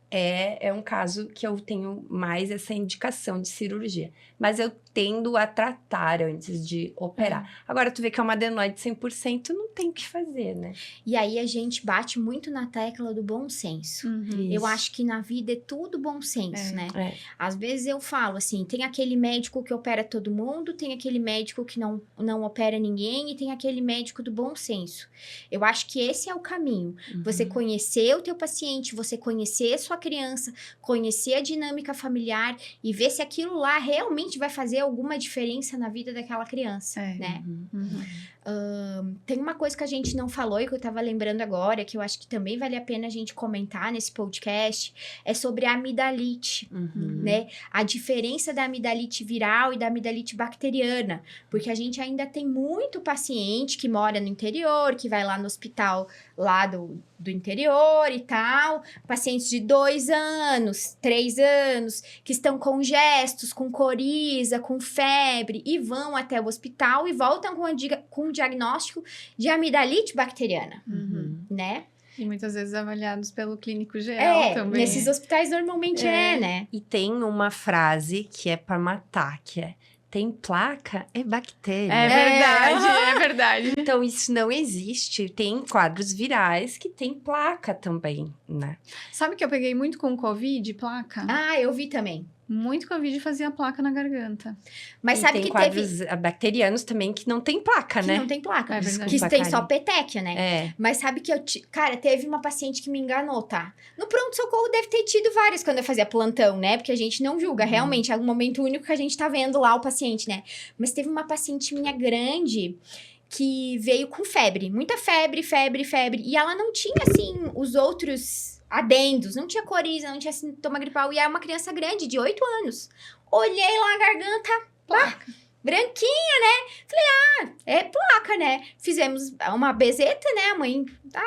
é um caso que eu tenho mais essa indicação de cirurgia. Mas eu tendo a tratar antes de operar. Agora, tu vê que é uma adenoide 100%, não tem o que fazer, né? E aí, a gente bate muito na tecla do bom senso. Eu acho que na vida é tudo bom senso, né? Às vezes eu falo assim, tem aquele médico que opera todo mundo, tem aquele médico que não opera ninguém e tem aquele médico do bom senso. Eu acho que esse é o caminho. Você conhecer o teu paciente, você conhecer a sua criança, conhecer a dinâmica familiar e ver se aquilo lá realmente vai fazer alguma diferença na vida daquela criança, né? Tem uma coisa que a gente não falou e que eu tava lembrando agora, que eu acho que também vale a pena a gente comentar nesse podcast, é sobre a amidalite, né? A diferença da amidalite viral e da amidalite bacteriana, porque a gente ainda tem muito paciente que mora no interior, que vai lá no hospital lá do interior e tal, pacientes de 2 anos, 3 anos, que estão com gestos, com coriza, com febre, e vão até o hospital e voltam com o diagnóstico de amidalite bacteriana, né? E muitas vezes avaliados pelo clínico geral também. Nesses hospitais normalmente né? E tem uma frase que é para matar, que é: tem placa, é bactéria. É verdade, é verdade. Então, isso não existe. Tem quadros virais que tem placa também, né? Sabe que eu peguei muito com Covid, placa? Ah, eu vi também. Muito Covid fazia placa na garganta. Mas E sabe tem que quadros bacterianos também que não tem placa, que né? não tem placa. É verdade. Que tem só Karen. petequia, né? É. Mas sabe que cara, teve uma paciente que me enganou, tá? No pronto-socorro deve ter tido várias quando eu fazia plantão, né? Porque a gente não julga, realmente. É um momento único que a gente tá vendo lá o paciente, né? Mas teve uma paciente minha grande que veio com febre. Muita febre. E ela não tinha, assim, os outros adendos. Não tinha coriza, não tinha sintoma gripal. E era uma criança grande, de 8 anos. Olhei lá a garganta, Placa. branquinha, né? Falei, é placa, né? Fizemos uma bezeta, né? A mãe,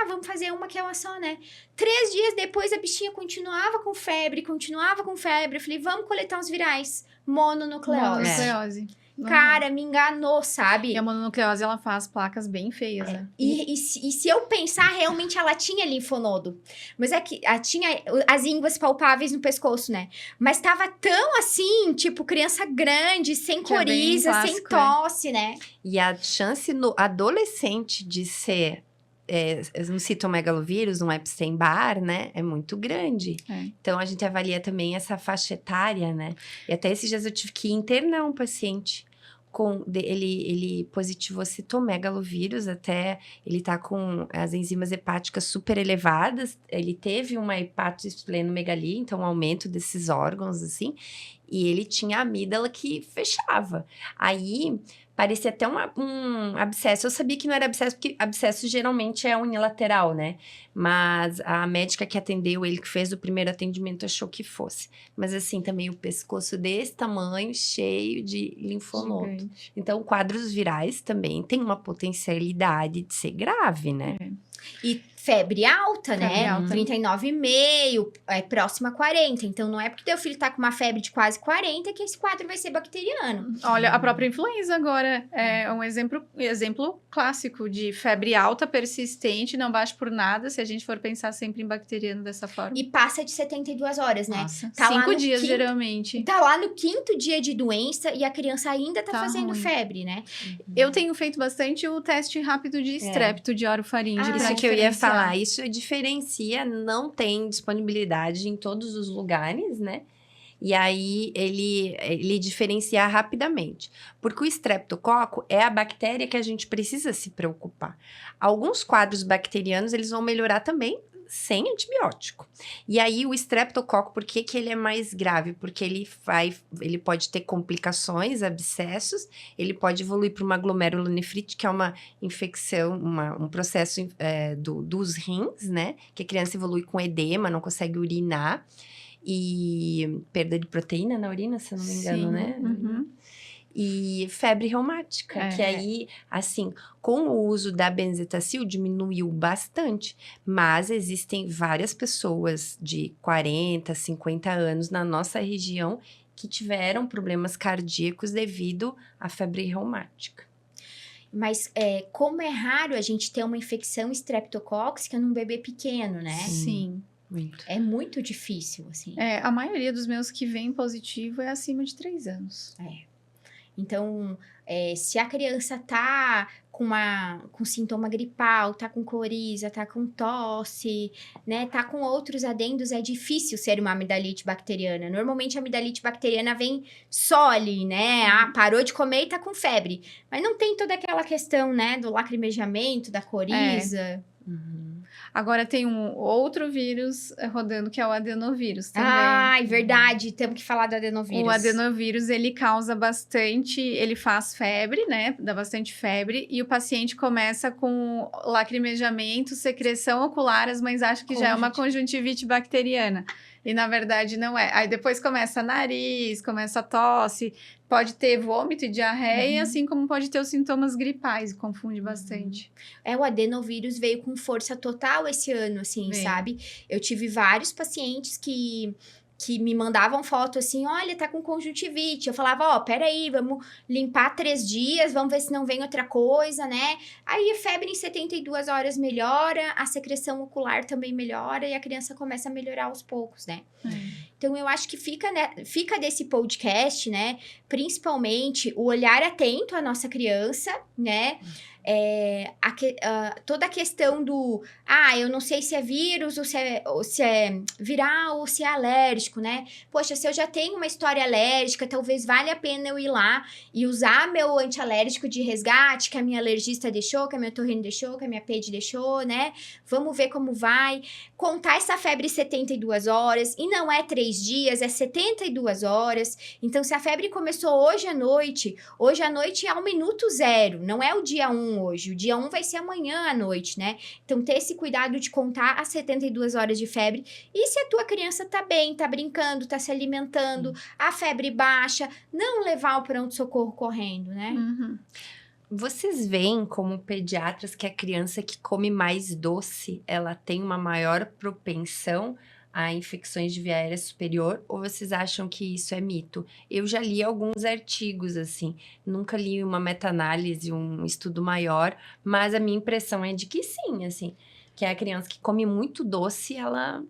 vamos fazer uma que é uma só, né? 3 dias depois, a bichinha continuava com febre. Eu falei, vamos coletar os virais. Mononucleose. Mononucleose. Cara, me enganou, sabe? E a mononucleose, ela faz placas bem feias, né? E se eu pensar, realmente ela tinha linfonodo. Mas é que ela tinha as ínguas palpáveis no pescoço, né? Mas tava tão assim, tipo, criança grande, sem Que é bem coriza, sem clássico, tosse, né? E a chance no adolescente de ser um citomegalovírus, um Epstein-Barr, né? É muito grande. É. Então, a gente avalia também essa faixa etária, né? E até esses dias eu tive que internar um paciente ele positivou citomegalovírus, até ele tá com as enzimas hepáticas super elevadas, ele teve uma hepatosplenomegalia, então um aumento desses órgãos, assim, e ele tinha a amígdala que fechava. Aí, parecia até um abscesso. Eu sabia que não era abscesso, porque abscesso geralmente é unilateral, né? Mas a médica que atendeu ele, que fez o primeiro atendimento, achou que fosse. Mas assim, também o pescoço desse tamanho, cheio de linfonodo. Gigante. Então, quadros virais também tem uma potencialidade de ser grave, né? E febre alta, Febre né? alta. 39,5, próxima a 40. Então, não é porque teu filho tá com uma febre de quase 40 que esse quadro vai ser bacteriano. Olha, a própria influenza agora é um exemplo clássico de febre alta, persistente, não baixa por nada, se a gente for pensar sempre em bacteriano dessa forma. E passa de 72 horas, né? Nossa, Tá lá 5 no dias, quinto- geralmente. Tá lá no 5º dia de doença e a criança ainda tá Tá fazendo ruim. febre, né? Eu tenho feito bastante o teste rápido de estrepto de orofaringe. Ah, pra Isso que eu ia diferenciar. falar, isso diferencia, não tem disponibilidade em todos os lugares, né? E aí, ele diferencia rapidamente. Porque o estreptococo é a bactéria que a gente precisa se preocupar. Alguns quadros bacterianos, eles vão melhorar também sem antibiótico. E aí, o estreptococo, por que ele é mais grave? Porque ele pode ter complicações, abscessos, ele pode evoluir para uma glomerulonefrite, que é uma infecção, um processo dos rins, né? Que a criança evolui com edema, não consegue urinar. E perda de proteína na urina, se eu não me engano, Sim. né? Uhum. E febre reumática, que aí, assim, com o uso da benzetacil diminuiu bastante, mas existem várias pessoas de 40, 50 anos na nossa região que tiveram problemas cardíacos devido à febre reumática. Mas como é raro a gente ter uma infecção estreptocóxica num bebê pequeno, né? Sim. Muito. É muito difícil, assim. A maioria dos meus que vem positivo é acima de 3 anos. Então, se a criança tá com sintoma gripal, tá com coriza, tá com tosse, né, tá com outros adendos, é difícil ser uma amidalite bacteriana. Normalmente a amidalite bacteriana vem só ali, né? Parou de comer e tá com febre. Mas não tem toda aquela questão, né, do lacrimejamento, da coriza. Uhum. Agora tem um outro vírus rodando, que é o adenovírus também. Ai, verdade. Temos que falar do adenovírus. O adenovírus, ele causa bastante, ele faz febre, né? Dá bastante febre. E o paciente começa com lacrimejamento, secreção ocular. As mães acham que já é uma conjuntivite bacteriana. E, na verdade, não é. Aí, depois começa nariz, começa tosse. Pode ter vômito e diarreia, assim como pode ter os sintomas gripais. Confunde bastante. O adenovírus veio com força total esse ano, assim, Veio. sabe? Eu tive vários pacientes que me mandavam foto assim, olha, tá com conjuntivite. Eu falava, peraí, vamos limpar 3 dias, vamos ver se não vem outra coisa, né? Aí a febre em 72 horas melhora, a secreção ocular também melhora e a criança começa a melhorar aos poucos, né? Então, eu acho que fica desse podcast, né? Principalmente o olhar atento à nossa criança, né? Toda a questão do... eu não sei se é vírus ou se é viral ou se é alérgico, né? Poxa, se eu já tenho uma história alérgica, talvez valha a pena eu ir lá e usar meu antialérgico de resgate, que a minha alergista deixou, que a minha otorrino deixou, que a minha pedi deixou, né? Vamos ver como vai. Contar essa febre 72 horas. E não é 3 dias, é 72 horas. Então, se a febre começou hoje à noite é ao minuto 0, não é o dia 1 hoje. O dia 1 vai ser amanhã à noite, né? Então, ter esse cuidado de contar as 72 horas de febre. E se a tua criança tá bem, tá brincando, tá se alimentando, a febre baixa, não levar o pronto-socorro correndo, né? Uhum. Vocês veem como pediatras que a criança que come mais doce, ela tem uma maior propensão a infecções de via aérea superior, ou vocês acham que isso é mito? Eu já li alguns artigos, assim, nunca li uma meta-análise, um estudo maior, mas a minha impressão é de que sim, assim, que a criança que come muito doce, ela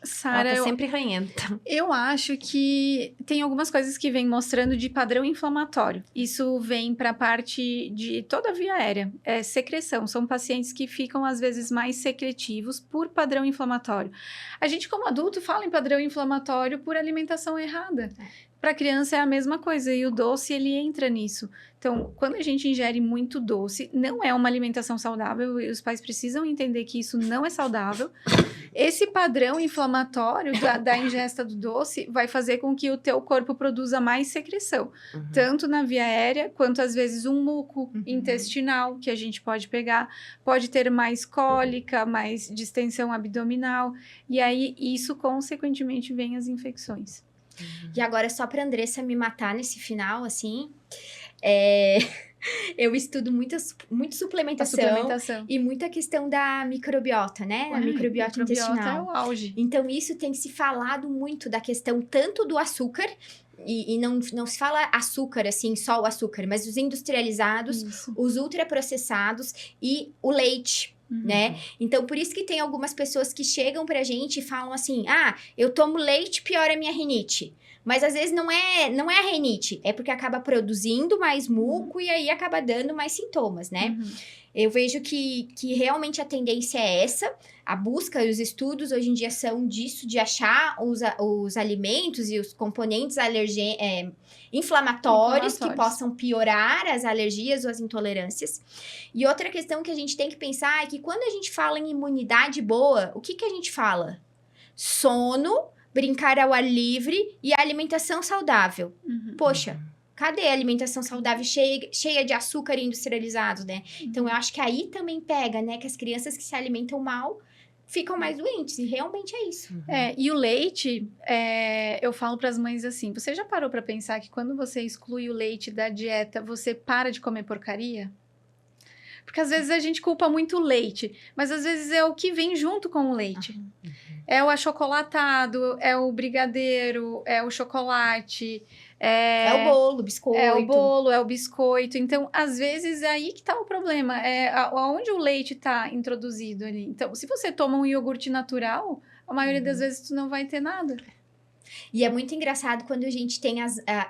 Sara, tá sempre ranhenta. eu acho que tem algumas coisas que vem mostrando de padrão inflamatório. Isso vem para a parte de toda a via aérea. É secreção. São pacientes que ficam, às vezes, mais secretivos por padrão inflamatório. A gente, como adulto, fala em padrão inflamatório por alimentação errada. Para a criança é a mesma coisa. E o doce, ele entra nisso. Então, quando a gente ingere muito doce, não é uma alimentação saudável. E os pais precisam entender que isso não é saudável. Esse padrão inflamatório da ingesta do doce vai fazer com que o teu corpo produza mais secreção. Uhum. Tanto na via aérea, quanto às vezes um muco intestinal que a gente pode pegar. Pode ter mais cólica, mais distensão abdominal. E aí, isso, consequentemente, vem as infecções. E agora, só pra Andressa me matar nesse final, assim... Eu estudo muito suplementação e muita questão da microbiota, né? A microbiota intestinal. É o auge. Então, isso tem se falado muito da questão tanto do açúcar, e não se fala açúcar, assim, só o açúcar, mas os industrializados, os ultraprocessados e o leite. Né? Então, por isso que tem algumas pessoas que chegam pra gente e falam assim, eu tomo leite, piora a minha rinite. Mas, às vezes, não é a rinite, é porque acaba produzindo mais muco e aí acaba dando mais sintomas, né? Eu vejo que realmente a tendência é essa, a busca e os estudos hoje em dia são disso, de achar os alimentos e os componentes inflamatórios que possam piorar as alergias ou as intolerâncias. E outra questão que a gente tem que pensar é que quando a gente fala em imunidade boa, o que a gente fala? Sono, brincar ao ar livre e alimentação saudável. Poxa, cadê a alimentação saudável cheia de açúcar industrializado, né? Então, eu acho que aí também pega, né? Que as crianças que se alimentam mal ficam mais doentes. E realmente é isso. E o leite, eu falo para as mães assim, você já parou para pensar que quando você exclui o leite da dieta, você para de comer porcaria? Porque às vezes a gente culpa muito o leite, mas às vezes é o que vem junto com o leite. É o achocolatado, é o brigadeiro, é o chocolate. É o bolo, o biscoito. É o bolo, é o biscoito. Então, às vezes, é aí que tá o problema. É onde o leite tá introduzido ali. Então, se você toma um iogurte natural, a maioria das vezes tu não vai ter nada. E é muito engraçado quando a gente tem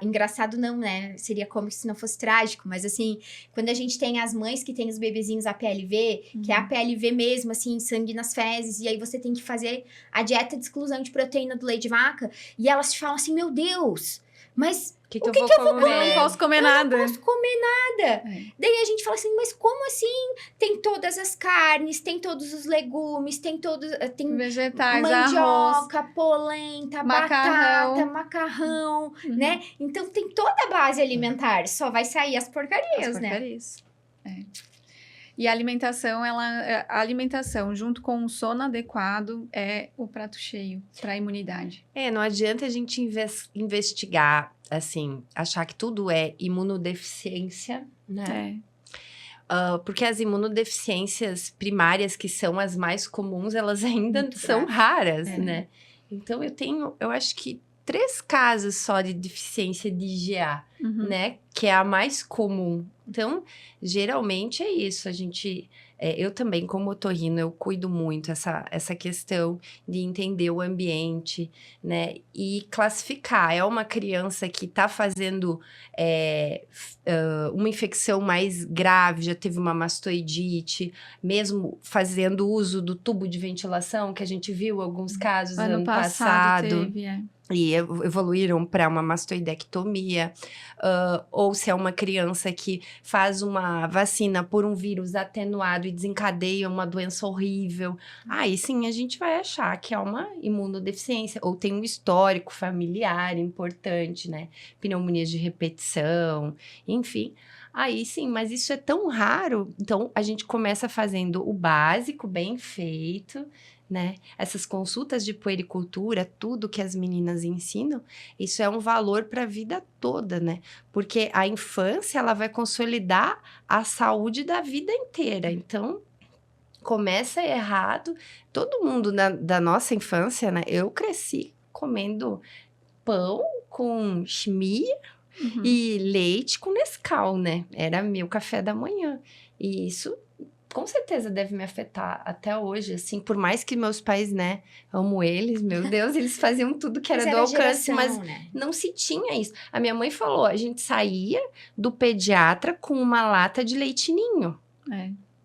engraçado não, né? Seria como se não fosse trágico, mas assim, quando a gente tem as mães que têm os bebezinhos APLV, que é APLV mesmo, assim, sangue nas fezes, e aí você tem que fazer a dieta de exclusão de proteína do leite de vaca, e elas te falam assim, meu Deus, mas o que eu vou comer? Eu não posso comer nada. Eu não posso comer nada. Daí a gente fala assim, mas como assim? Tem todas as carnes, tem todos os legumes, tem vegetais, mandioca, arroz, polenta, macarrão. batata, macarrão, né? Então tem toda a base alimentar, só vai sair as porcarias, né? E a alimentação, junto com o sono adequado, é o prato cheio para a imunidade. Não adianta a gente investigar, assim, achar que tudo é imunodeficiência, né? Porque as imunodeficiências primárias, que são as mais comuns, elas ainda são raras, né? Então, eu acho que 3 casos só de deficiência de IgA, né? Que é a mais comum. Então, geralmente é isso. A gente eu também, como otorrino, eu cuido muito essa questão de entender o ambiente, né? E classificar. É uma criança que está fazendo uma infecção mais grave, já teve uma mastoidite, mesmo fazendo uso do tubo de ventilação, que a gente viu alguns casos ano passado. Teve, E evoluíram para uma mastoidectomia, ou se é uma criança que faz uma vacina por um vírus atenuado e desencadeia uma doença horrível, aí sim a gente vai achar que é uma imunodeficiência, ou tem um histórico familiar importante, né? Pneumonias de repetição, enfim. Aí sim, mas isso é tão raro, então a gente começa fazendo o básico, bem feito, né? Essas consultas de puericultura, tudo que as meninas ensinam, isso é um valor para a vida toda, né? Porque a infância, ela vai consolidar a saúde da vida inteira. Então, começa errado. Todo mundo da nossa infância, né? Eu cresci comendo pão com chimia e leite com Nescau, né? Era meu café da manhã. E isso com certeza deve me afetar até hoje, assim, por mais que meus pais, né, amo eles, meu Deus, eles faziam tudo que era do alcance, mas né? não se tinha isso. A minha mãe falou, a gente saía do pediatra com uma lata de leite ninho.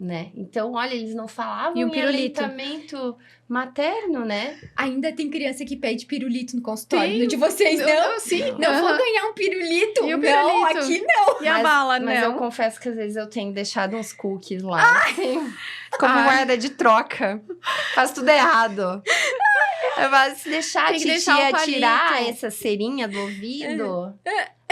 Né? Então, olha, eles não falavam e um pirulito. aleitamento materno, né? Ainda tem criança que pede pirulito no consultório. No de vocês, não? Sim. Não vou ganhar um pirulito. E o não, pirulito? aqui não. E a bala, mas não. eu confesso que às vezes eu tenho deixado uns cookies lá, assim, como moeda de troca. Faz tudo errado. Eu falo, se deixar a Tem que deixar titia o palito. tirar essa cerinha do ouvido...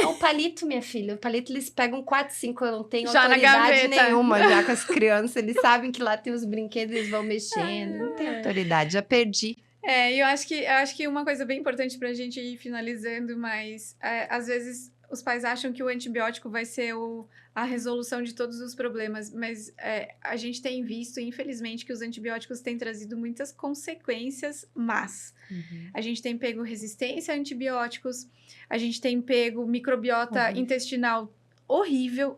O palito, minha filha. O palito, eles pegam 4, 5. Eu não tenho Já na autoridade gaveta. nenhuma já com as crianças. Eles sabem que lá tem os brinquedos, eles vão mexendo. Não tem autoridade, já perdi. Eu acho que uma coisa bem importante pra gente ir finalizando, mas às vezes os pais acham que o antibiótico vai ser a resolução de todos os problemas, mas a gente tem visto, infelizmente, que os antibióticos têm trazido muitas consequências más. A gente tem pego resistência a antibióticos, a gente tem pego microbiota intestinal horrível.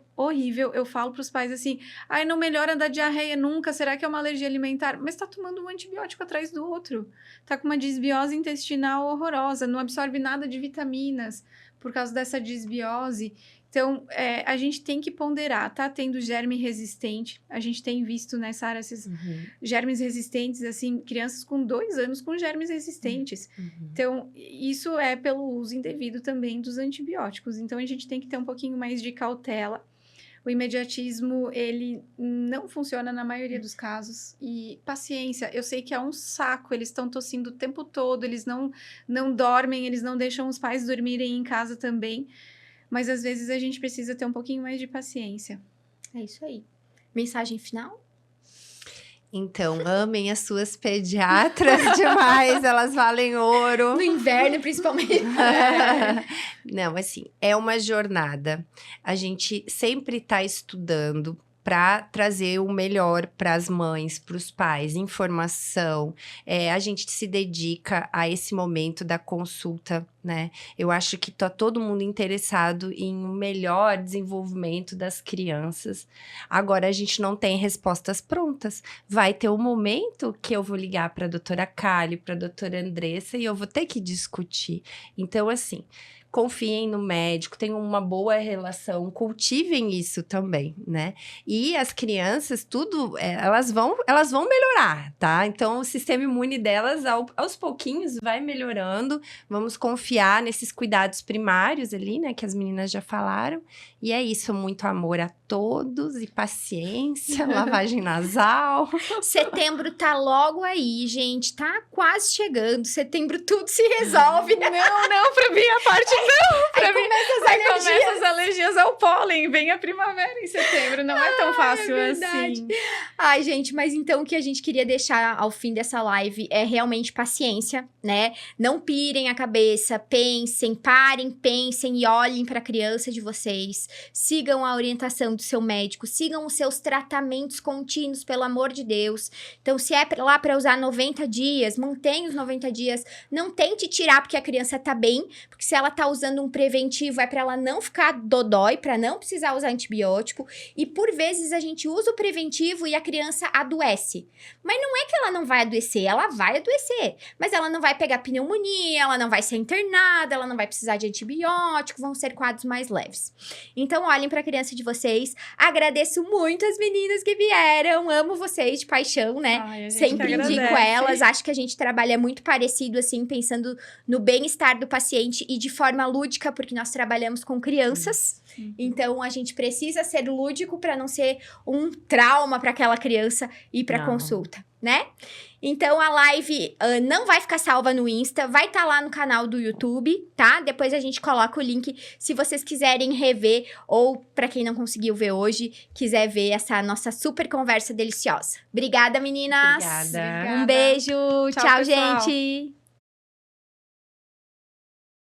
Eu falo para os pais assim, não melhora da diarreia nunca, será que é uma alergia alimentar? Mas tá tomando um antibiótico atrás do outro, tá com uma disbiose intestinal horrorosa, não absorve nada de vitaminas por causa dessa disbiose. Então, a gente tem que ponderar, tá tendo germe resistente, a gente tem visto nessa área esses germes resistentes, assim, crianças com 2 anos com germes resistentes. Então, isso é pelo uso indevido também dos antibióticos. Então, a gente tem que ter um pouquinho mais de cautela. O imediatismo, ele não funciona na maioria dos casos. E paciência, eu sei que é um saco, eles estão tossindo o tempo todo, eles não dormem, eles não deixam os pais dormirem em casa também. Mas às vezes a gente precisa ter um pouquinho mais de paciência. É isso aí. Mensagem final? Então, amem as suas pediatras demais, elas valem ouro. No inverno, principalmente. Não, assim, é uma jornada. A gente sempre está estudando para trazer o melhor para as mães, para os pais, informação. A gente se dedica a esse momento da consulta, né? Eu acho que tá todo mundo interessado em um melhor desenvolvimento das crianças. Agora, a gente não tem respostas prontas. Vai ter um momento que eu vou ligar para a doutora Kali, para a doutora Andressa, e eu vou ter que discutir. Então, assim... confiem no médico, tenham uma boa relação, cultivem isso também, né? E as crianças, tudo, elas vão melhorar, tá? Então, o sistema imune delas, aos pouquinhos, vai melhorando. Vamos confiar nesses cuidados primários ali, né? Que as meninas já falaram. E é isso, muito amor a todos e paciência, lavagem nasal. Setembro tá logo aí, gente. Tá quase chegando. Setembro tudo se resolve. Não, pra mim a parte não. Pra mim Começa as alergias ao pólen. Vem a primavera em setembro. Não é tão fácil assim. Ai, gente, mas então o que a gente queria deixar ao fim dessa live é realmente paciência, né? Não pirem a cabeça, pensem, parem, pensem e olhem para a criança de vocês. Sigam a orientação do seu médico, sigam os seus tratamentos contínuos, pelo amor de Deus. Então, se é lá para usar 90 dias, mantenha os 90 dias. Não tente tirar porque a criança tá bem, porque se ela tá usando um preventivo é para ela não ficar dodói, para não precisar usar antibiótico. E por vezes a gente usa o preventivo e a criança adoece. Mas não é que ela não vai adoecer, ela vai adoecer. Mas ela não vai pegar pneumonia, ela não vai ser internada, ela não vai precisar de antibiótico, vão ser quadros mais leves. Então, olhem para a criança de vocês. Agradeço muito as meninas que vieram, amo vocês de paixão, né? Ai, a gente Sempre que indico agradece. elas, acho que a gente trabalha muito parecido, assim, pensando no bem-estar do paciente e de forma lúdica, porque nós trabalhamos com crianças. Então, a gente precisa ser lúdico para não ser um trauma para aquela criança ir para Não. consulta, né? Então, a live não vai ficar salva no Insta, vai estar lá no canal do YouTube, tá? Depois a gente coloca o link se vocês quiserem rever ou para quem não conseguiu ver hoje, quiser ver essa nossa super conversa deliciosa. Obrigada, meninas! Obrigada. Um beijo! Tchau, Tchau, pessoal. gente!